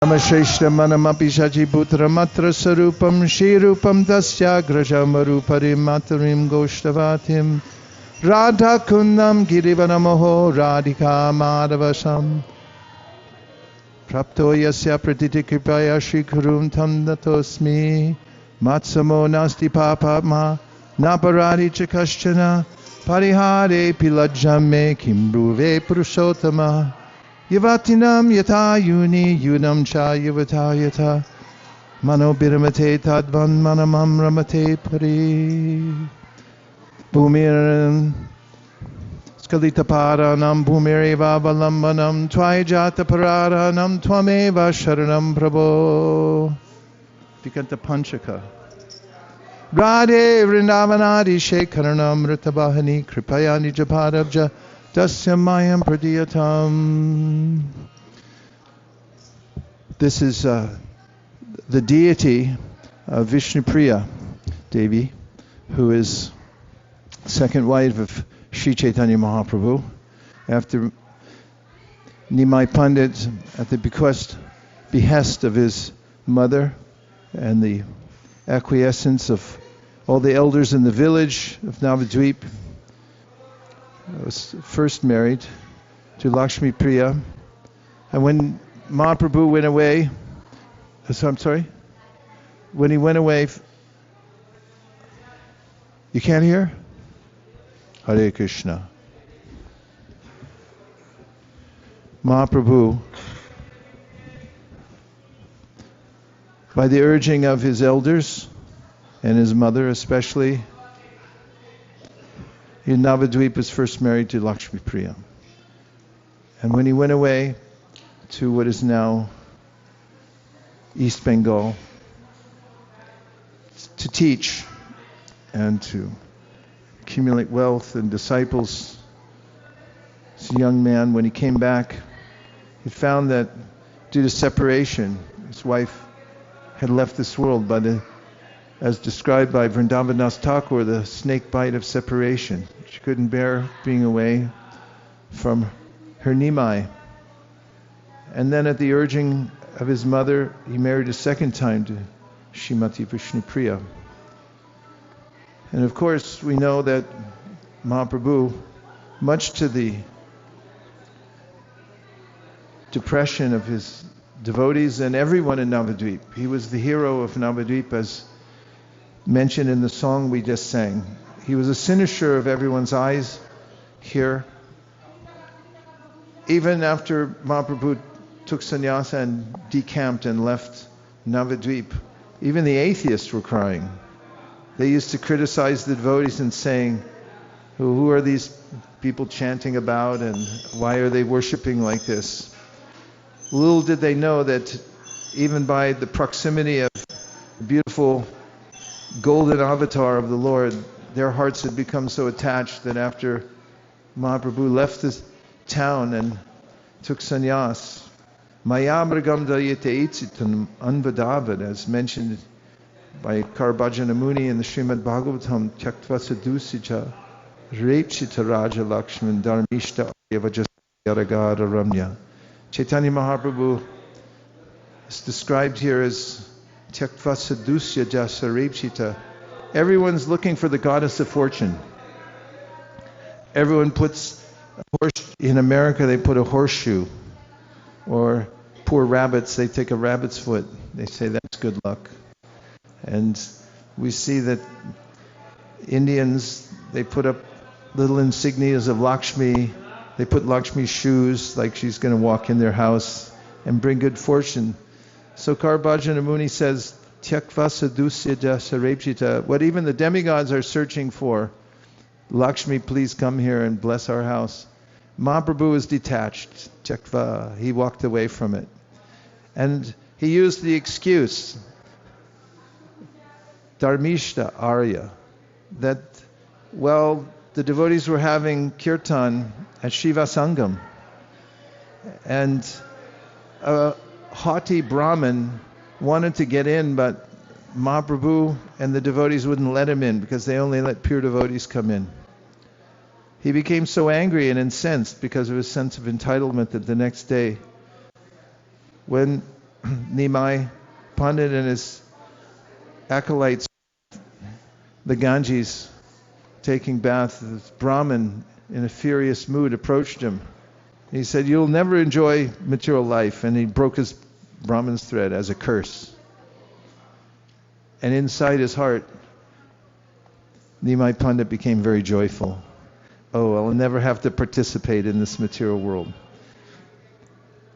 Namashreshta manamapi shachiputramatra sarupam shirupam tasya grajamaruparim matarim goshtavatim Radha kundam girivanamoho radhika madhavasam Prapto yasya pratiti kripaya shri kurum tam natosmi Matsamo nasti papama naparadi chakaschana Parihare pilajame kimbruve purushotama Yavatinam yata yuni yunam cha yavata yata Mano biramate tadvan manamam ramate pari Bhumiran Skalita paranam bhumireva valambanam Tvaijata pararanam tvameva sharanam prabho Vikanta Panchaka Radhe Vrindavanadi Shekaranam Ritabahani Kripayani Japadabja Dasya Mayam Pradiyatam. This is the deity of Vishnupriya Devi, who is second wife of Sri Caitanya Mahāprabhu. After Nimai Pandit, at the behest of his mother and the acquiescence of all the elders in the village of Navadvip, was first married to Lakshmi Priya. And when Mahaprabhu went away, when he went away, you can't hear? Hare Krishna. Mahaprabhu, by the urging of his elders and his mother especially, in Navadvip was first married to Lakshmi Priya. And when he went away to what is now East Bengal to teach and to accumulate wealth and disciples, as a young man, when he came back, he found that due to separation, his wife had left this world as described by Vrindavandas Thakur, the snake bite of separation. She couldn't bear being away from her Nimai. And then at the urging of his mother, he married a second time to Srimati Vishnupriya. And of course, we know that Mahaprabhu, much to the depression of his devotees and everyone in Navadvip, he was the hero of Navadvip, as mentioned in the song we just sang. He was a cynosure of everyone's eyes here. Even after Mahaprabhu took sannyāsa and decamped and left Navadvip, even the atheists were crying. They used to criticize the devotees and saying, who are these people chanting about and why are they worshipping like this? Little did they know that even by the proximity of the beautiful golden avatar of the Lord, their hearts had become so attached that after Mahaprabhu left the town and took sannyās, Mayamragam dayate itsitam anvadavad, as mentioned by Karabhajana Muni in the Srimad Bhagavatam, Tyaktva sadusija repchita raja lakshman dharmishta yavajasaragara ramya. Caitanya Mahāprabhu is described here as Tyaktva sadusya jasa repchita. Everyone's looking for the goddess of fortune. Everyone puts a horse. In America, they put a horseshoe. Or poor rabbits, they take a rabbit's foot. They say that's good luck. And we see that Indians, they put up little insignias of Lakshmi. They put Lakshmi's shoes, like she's going to walk in their house and bring good fortune. So Karabhajana Muni says, Tyaktva sadusya jasa repchita, what even the demigods are searching for. Lakshmi, please come here and bless our house. Mahaprabhu was detached. Tyaktva, he walked away from it. And he used the excuse, Dharmishta Arya, that, well, the devotees were having kirtan at Shiva Sangam. And a haughty Brahmin wanted to get in, but Mahaprabhu and the devotees wouldn't let him in because they only let pure devotees come in. He became so angry and incensed because of his sense of entitlement that the next day, when Nimai Pandit and his acolytes, the Ganges, taking bath, this Brahmin in a furious mood approached him. He said, "You'll never enjoy material life," and he broke his Brahmin's thread as a curse. And inside his heart, Nimai Pandit became very joyful. Oh, I'll never have to participate in this material world.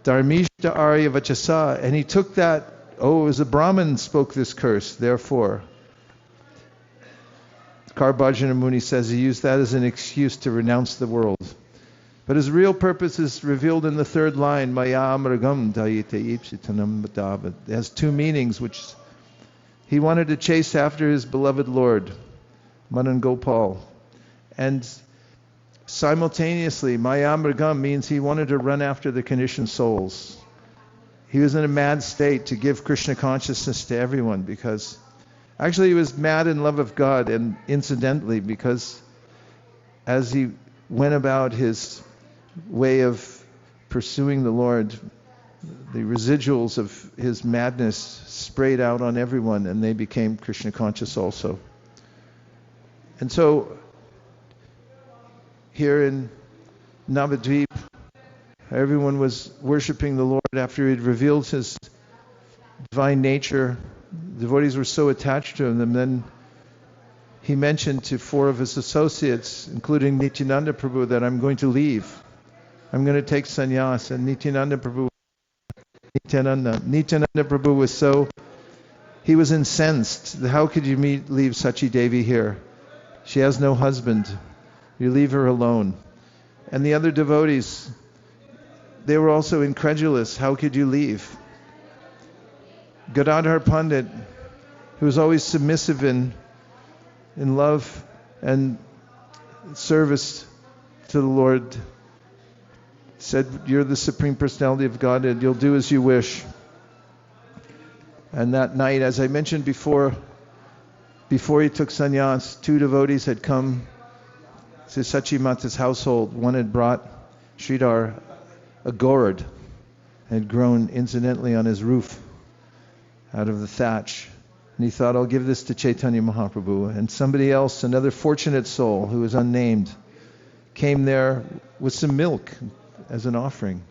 Dhāṁeśvar Arya Vaiśeṣika, and he took that, it was a Brahmin spoke this curse, therefore. Karabhajana Muni says he used that as an excuse to renounce the world. But his real purpose is revealed in the third line, Maya Amragam Dayite Ipsitanam Bhadavad. It has two meanings, which he wanted to chase after his beloved Lord, Madan Gopal. And simultaneously, Maya Amragam means he wanted to run after the conditioned souls. He was in a mad state to give Krishna consciousness to everyone, because actually he was mad in love of God, and incidentally, because as he went about his way of pursuing the Lord, the residuals of his madness sprayed out on everyone, and they became Krishna conscious also. And so here in Navadvip, everyone was worshipping the Lord after he had revealed his divine nature. Devotees were so attached to him, and then he mentioned to 4 of his associates, including Nityananda Prabhu, that I'm going to leave. I'm going to take sannyās. And Nityananda Prabhu was he was incensed. How could you leave Sachi Devi here? She has no husband. You leave her alone. And the other devotees, they were also incredulous. How could you leave? Gadadhar Pandit, who was always submissive in love and service to the Lord, said, "You're the Supreme Personality of Godhead. You'll do as you wish." And that night, as I mentioned before he took sannyās, 2 devotees had come to Sachi Mata's household. One had brought Sridhar a gourd, had grown incidentally on his roof out of the thatch. And he thought, I'll give this to Caitanya Mahāprabhu. And somebody else, another fortunate soul who was unnamed, came there with some milk as an offering.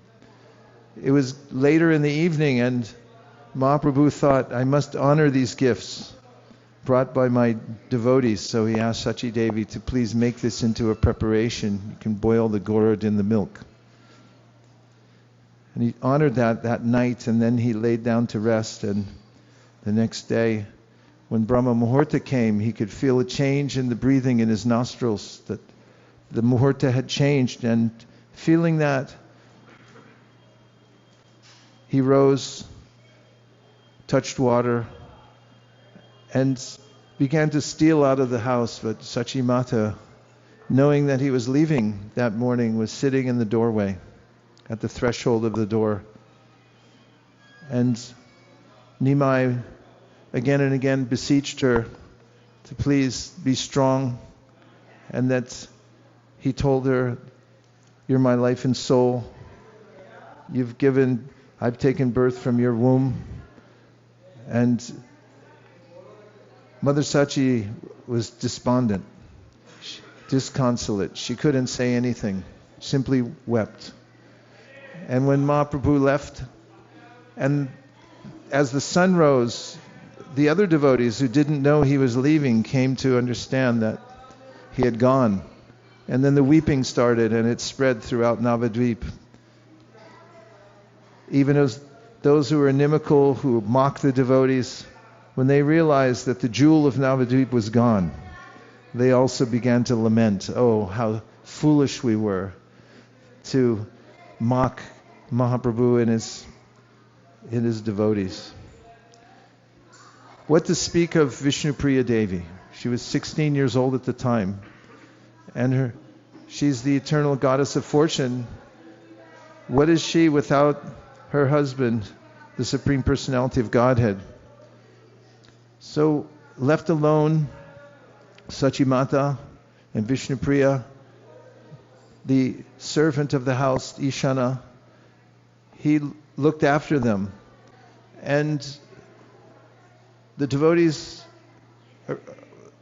It was later in the evening, and Mahaprabhu thought, I must honor these gifts brought by my devotees. So he asked Sachi Devi to please make this into a preparation. You can boil the gourd in the milk. And he honored that night, and then he laid down to rest. And the next day, when Brahma Muhurta came, he could feel a change in the breathing in his nostrils, that the Muhurta had changed. And feeling that, he rose, touched water, and began to steal out of the house. But Sachi Mata, knowing that he was leaving that morning, was sitting in the doorway, at the threshold of the door. And Nimai again and again beseeched her to please be strong, and that he told her, "You're my life and soul. I've taken birth from your womb." And Mother Sachi was despondent, disconsolate. She couldn't say anything, simply wept. And when Mahaprabhu left, and as the sun rose, the other devotees who didn't know he was leaving came to understand that he had gone. And then the weeping started, and it spread throughout Navadvip. Even as those who were inimical, who mocked the devotees, when they realized that the jewel of Navadvip was gone, they also began to lament, oh, how foolish we were to mock Mahaprabhu and his devotees. What to speak of Vishnupriya Devi? She was 16 years old at the time, and she's the eternal goddess of fortune. What is she without her husband, the Supreme Personality of Godhead? So, left alone, Sachi Mata and Vishnupriya, the servant of the house, Ishana, he looked after them. And the devotees,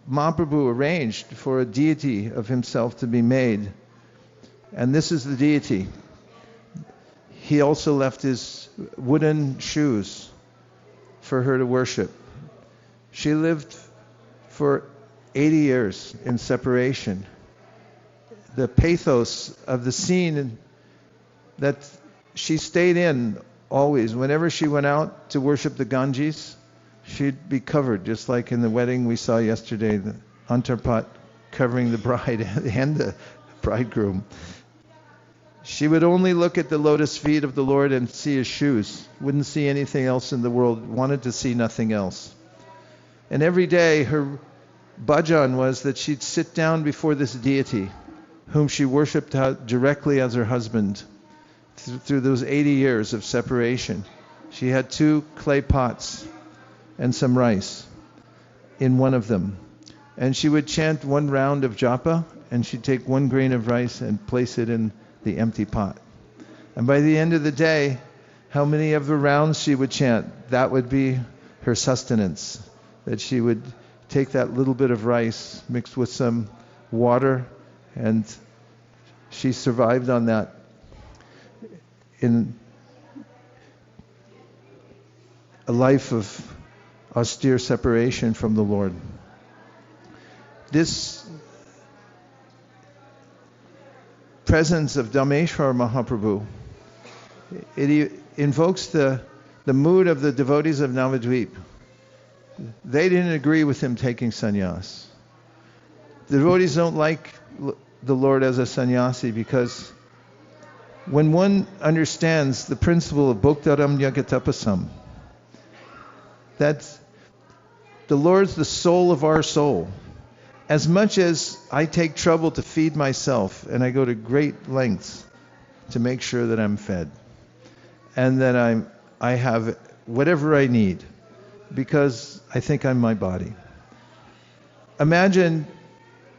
Mahaprabhu arranged for a deity of himself to be made. And this is the deity. He also left his wooden shoes for her to worship. She lived for 80 years in separation. The pathos of the scene that she stayed in always, whenever she went out to worship the Ganges, she'd be covered, just like in the wedding we saw yesterday, the antarpat covering the bride and the bridegroom. She would only look at the lotus feet of the Lord and see his shoes, wouldn't see anything else in the world, wanted to see nothing else. And every day her bhajan was that she'd sit down before this deity, whom she worshipped directly as her husband. Through those 80 years of separation, she had 2 clay pots and some rice in one of them. And she would chant 1 round of japa, and she'd take 1 grain of rice and place it in the empty pot. And by the end of the day, how many of the rounds she would chant, that would be her sustenance. That she would take that little bit of rice mixed with some water, and she survived on that in a life of austere separation from the Lord. This presence of Dhāṁeśvar Mahāprabhu, it invokes the mood of the devotees of Navadvip. They didn't agree with him taking sannyās. The devotees don't like the Lord as a sannyāsī because when one understands the principle of bhoktaram yagatapasam, that the Lord's the soul of our soul. As much as I take trouble to feed myself, and I go to great lengths to make sure that I'm fed, and that I have whatever I need, because I think I'm my body. Imagine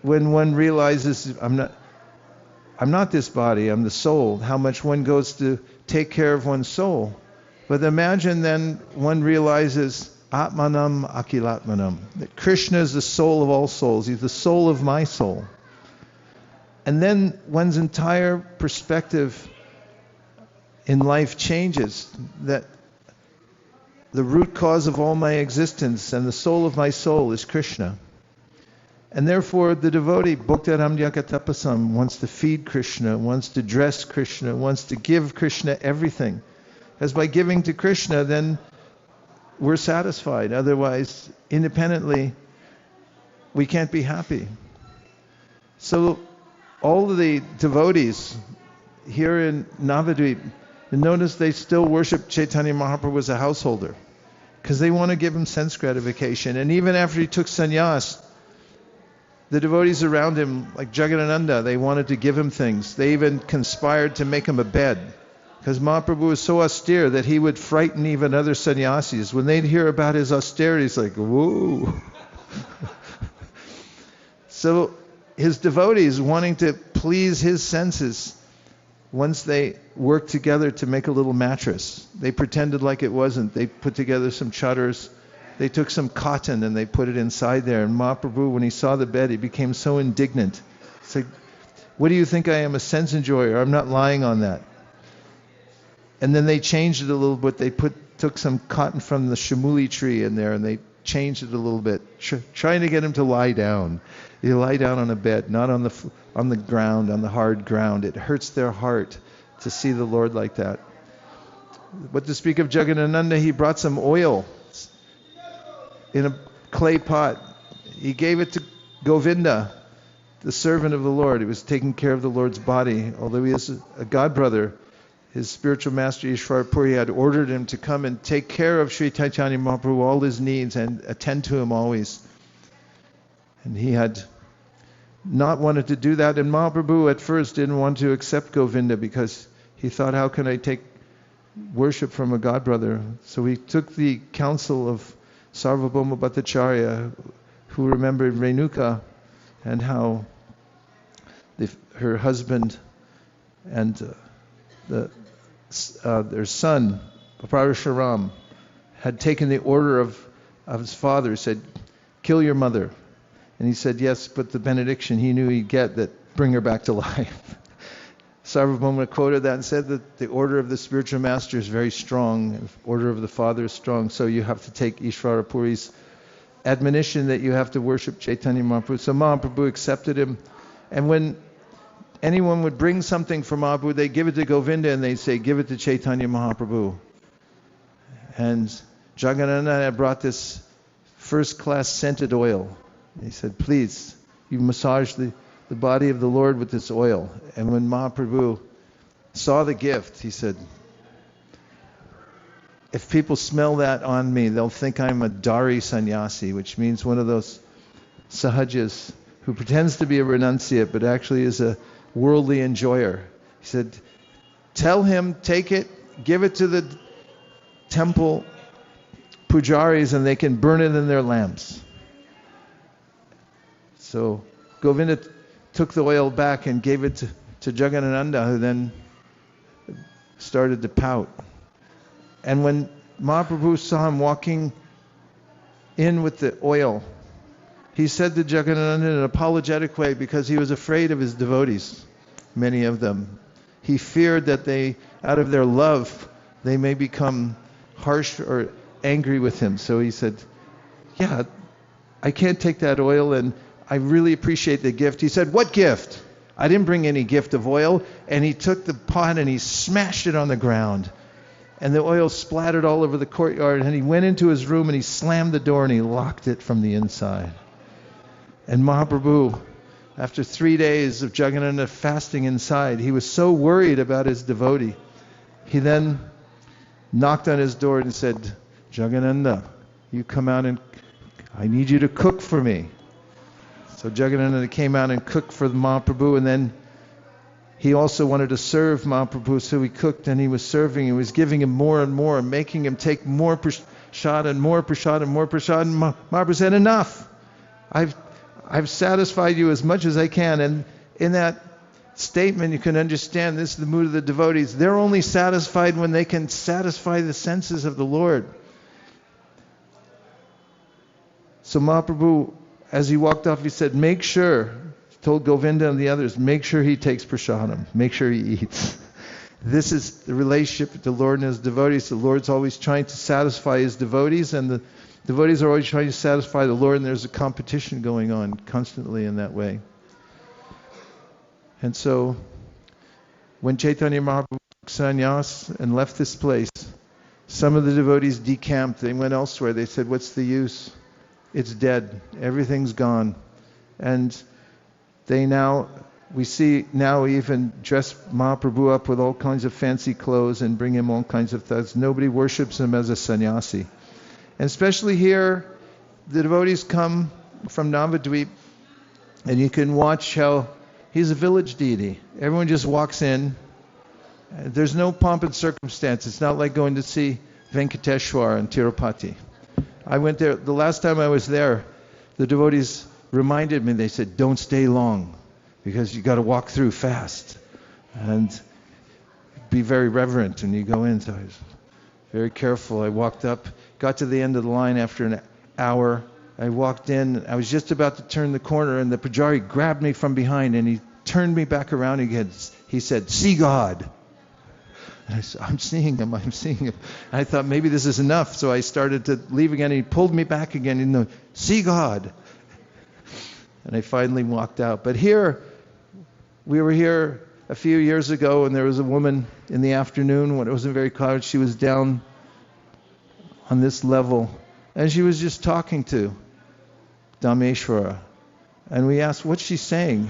when one realizes I'm not this body, I'm the soul, how much one goes to take care of one's soul. But imagine then one realizes Atmanam Akilatmanam, that Krishna is the soul of all souls. He's the soul of my soul. And then one's entire perspective in life changes, that the root cause of all my existence and the soul of my soul is Krishna. And therefore the devotee, Bhoktaram Yakatapasam, wants to feed Krishna, wants to dress Krishna, wants to give Krishna everything. As by giving to Krishna, then we're satisfied. Otherwise, independently, we can't be happy. So all of the devotees here in Navadvip, notice they still worship Caitanya Mahāprabhu as a householder, because they want to give him sense gratification. And even after he took sannyās, the devotees around him, like Jagadananda, they wanted to give him things. They even conspired to make him a bed, because Mahaprabhu was so austere that he would frighten even other sannyāsīs. When they'd hear about his austerity, it's like, whoa. So his devotees, wanting to please his senses, once they worked together to make a little mattress, they pretended like it wasn't. They put together some chaddars. They took some cotton and they put it inside there. And Mahaprabhu, when he saw the bed, he became so indignant. It's like, what do you think I am, a sense enjoyer? I'm not lying on that. And then they changed it a little bit. They took some cotton from the shamuli tree in there and they changed it a little bit, trying to get him to lie down. You lie down on a bed, not on the ground, on the hard ground. It hurts their heart to see the Lord like that. But to speak of Jagadananda, he brought some oil in a clay pot. He gave it to Govinda, the servant of the Lord. He was taking care of the Lord's body. Although he is a god brother, his spiritual master Ishwar Puri had ordered him to come and take care of Sri Caitanya Mahāprabhu, all his needs, and attend to him always. And he had not wanted to do that. And Mahaprabhu at first didn't want to accept Govinda because he thought, how can I take worship from a god brother? So he took the counsel of Sarvabhauma Bhattacharya, who remembered Renuka and how her husband and their son, Parashuram, had taken the order of his father, said, kill your mother. And he said, yes, but the benediction he knew he'd get, that bring her back to life. Sarvabhauma quoted that and said that the order of the spiritual master is very strong, and the order of the father is strong, so you have to take Ishvara Puri's admonition that you have to worship Caitanya Mahāprabhu. So Mahāprabhu accepted him, and when anyone would bring something for Mahāprabhu, they give it to Govinda and they say, give it to Caitanya Mahāprabhu. And Jagadananda had brought this first-class scented oil. He said, please, you massage the body of the Lord with this oil. And when Mahaprabhu saw the gift, he said, if people smell that on me, they'll think I'm a Dari sannyāsī, which means one of those sahajas who pretends to be a renunciate, but actually is a worldly enjoyer. He said, tell him, take it, give it to the temple pujaris, and they can burn it in their lamps. So Govinda took the oil back and gave it to Jagadananda, who then started to pout. And when Mahaprabhu saw him walking in with the oil, he said to Jagadananda in an apologetic way, because he was afraid of his devotees, many of them. He feared that they, out of their love, they may become harsh or angry with him. So he said, yeah, I can't take that oil, and I really appreciate the gift. He said, what gift? I didn't bring any gift of oil. And he took the pot and he smashed it on the ground. And the oil splattered all over the courtyard. And he went into his room and he slammed the door and he locked it from the inside. And Mahaprabhu, after 3 days of Jagadananda fasting inside, he was so worried about his devotee. He then knocked on his door and said, Jagadananda, you come out and I need you to cook for me. So Jagadananda came out and cooked for Mahaprabhu, and then he also wanted to serve Mahaprabhu, so he cooked and he was serving. He was giving him more and more, making him take more prasad and more prasad and more prasad. And Mahaprabhu said, enough. I've satisfied you as much as I can. And in that statement, you can understand this is the mood of the devotees. They're only satisfied when they can satisfy the senses of the Lord. So Mahaprabhu, as he walked off, he said, make sure, told Govinda and the others, make sure he takes prasadam, make sure he eats. This is the relationship with the Lord and his devotees. The Lord's always trying to satisfy his devotees, and the devotees are always trying to satisfy the Lord, and there's a competition going on constantly in that way. And so, when Caitanya Mahāprabhu took sannyās and left this place, some of the devotees decamped. They went elsewhere. They said, what's the use? It's dead. Everything's gone. And we see now even dress Mahaprabhu up with all kinds of fancy clothes and bring him all kinds of things. Nobody worships him as a sannyāsī. And especially here, the devotees come from Navadvip, and you can watch how he's a village deity. Everyone just walks in. There's no pomp and circumstance. It's not like going to see Vēṅkaṭēśvara in Tirupati. I went there, the last time I was there, the devotees reminded me, they said, don't stay long, because you got to walk through fast and be very reverent when you go in. So I was very careful. I walked up, got to the end of the line after an hour. I walked in, I was just about to turn the corner, and the Pujari grabbed me from behind and he turned me back around again. He said, see God. And I said, I'm seeing him. And I thought maybe this is enough. So I started to leave again. He pulled me back again. And see God. And I finally walked out. But here, we were here a few years ago, and there was a woman in the afternoon when it wasn't very crowded. She was down on this level, and she was just talking to Dhāṁeśvara. And we asked, what's she saying?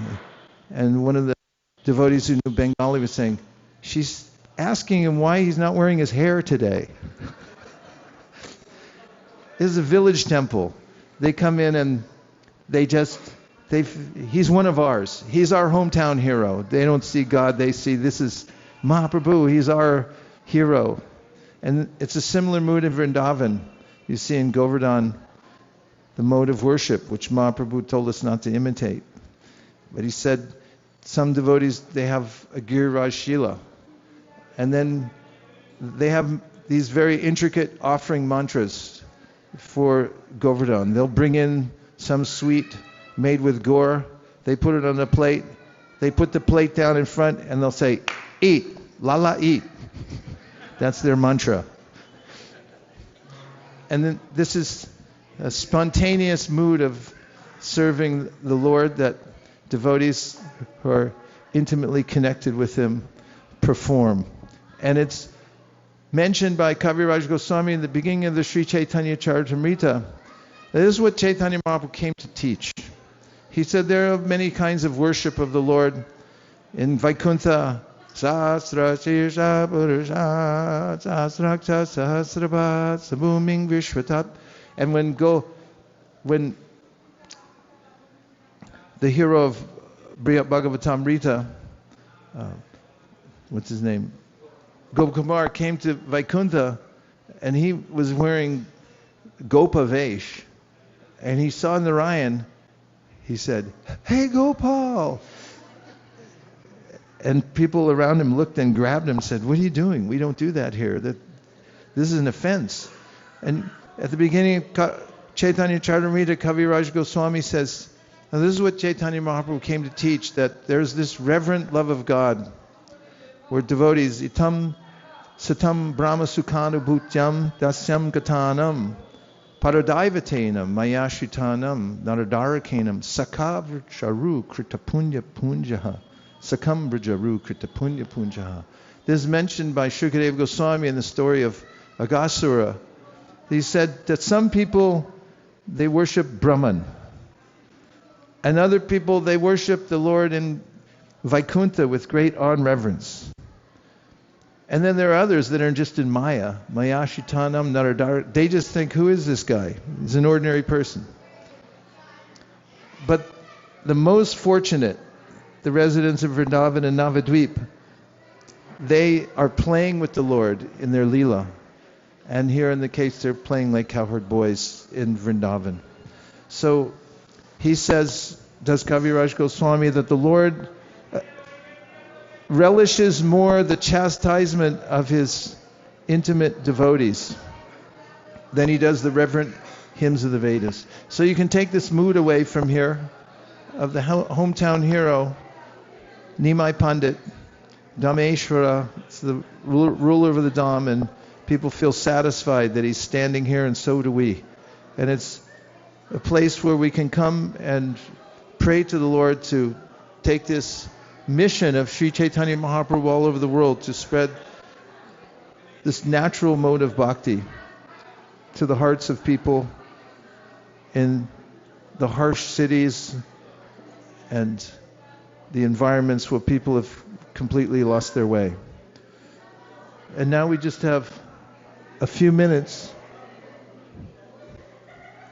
And one of the devotees who knew Bengali was saying, she's asking him why he's not wearing his hair today. This is a village temple. They come in and he's one of ours. He's our hometown hero. They don't see God, they see this is Mahaprabhu, he's our hero. And it's a similar mood in Vrindavan. You see in Govardhan the mode of worship, which Mahaprabhu told us not to imitate. But he said some devotees, they have a GYR Shila. And then they have these very intricate offering mantras for Govardhan. They'll bring in some sweet made with gur. They put it on a plate. They put the plate down in front and they'll say, eat, lala, eat. That's their mantra. And then this is a spontaneous mood of serving the Lord that devotees who are intimately connected with Him perform. And it's mentioned by Kaviraj Goswami in the beginning of the Sri Caitanya Charitamrita. This is what Caitanya Mahāprabhu came to teach. He said there are many kinds of worship of the Lord. In Vaikuntha, Sasra Chirsha Purusha Sasrakta Sahasrabat Sabhuming Vishvatat. And when the hero of Bhagavatamrita, what's his name? Gopakumar came to Vaikuntha and he was wearing Gopa Vesh. And he saw Narayan. He said, "Hey Gopal!" And people around him looked and grabbed him and said, "What are you doing? We don't do that here. This is an offense." And at the beginning of Caitanya Charitamrita, Kaviraj Goswami says, now this is what Caitanya Mahāprabhu came to teach, that there's this reverent love of God, where devotees, itam satam brahma sukhanubhutyam dasyam gatanam paradaivatenam mayashitanam naradarakanam sakavracharu kritapunya punjaha sakambrajaru kritapunya punjaha. This is mentioned by Shukadeva Goswami in the story of Aghasura. He said that some people, they worship Brahman. And other people, they worship the Lord in Vaikuntha with great awe and reverence. And then there are others that are just in Maya. Mayashitanam naradara. They just think, who is this guy? He's an ordinary person. But the most fortunate, the residents of Vrindavan and Navadvip, they are playing with the Lord in their Leela. And here in the case, they're playing like cowherd boys in Vrindavan. So he says, does Kaviraj Goswami, that the Lord relishes more the chastisement of His intimate devotees than He does the reverent hymns of the Vedas. So you can take this mood away from here of the hometown hero, Nimai Pandit, Dhāṁeśvara, it's the ruler of the Dham, and people feel satisfied that he's standing here, and so do we. And it's a place where we can come and pray to the Lord to take this mission of Sri Caitanya Mahāprabhu all over the world, to spread this natural mode of bhakti to the hearts of people in the harsh cities and the environments where people have completely lost their way. And now we just have a few minutes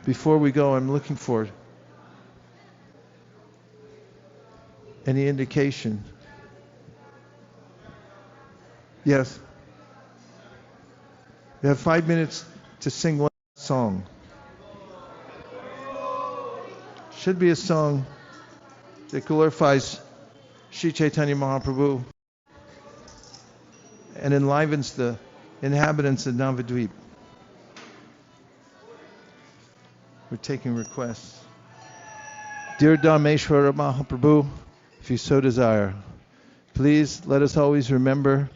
before we go. I'm looking for any indication. Yes. We have 5 minutes to sing one song. Should be a song that glorifies Sri Caitanya Mahāprabhu and enlivens the inhabitants of Navadvip. We're taking requests. Dear Dhāṁeśvara Mahāprabhu, if you so desire, please let us always remember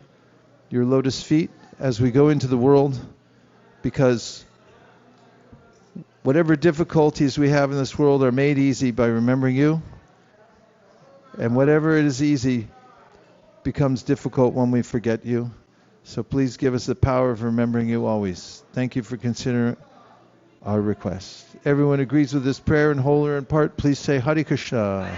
your lotus feet as we go into the world, because whatever difficulties we have in this world are made easy by remembering you, and whatever it is easy becomes difficult when we forget you. So please give us the power of remembering you always. Thank you for considering our request. Everyone agrees with this prayer in whole or in part, please say Hare Krishna.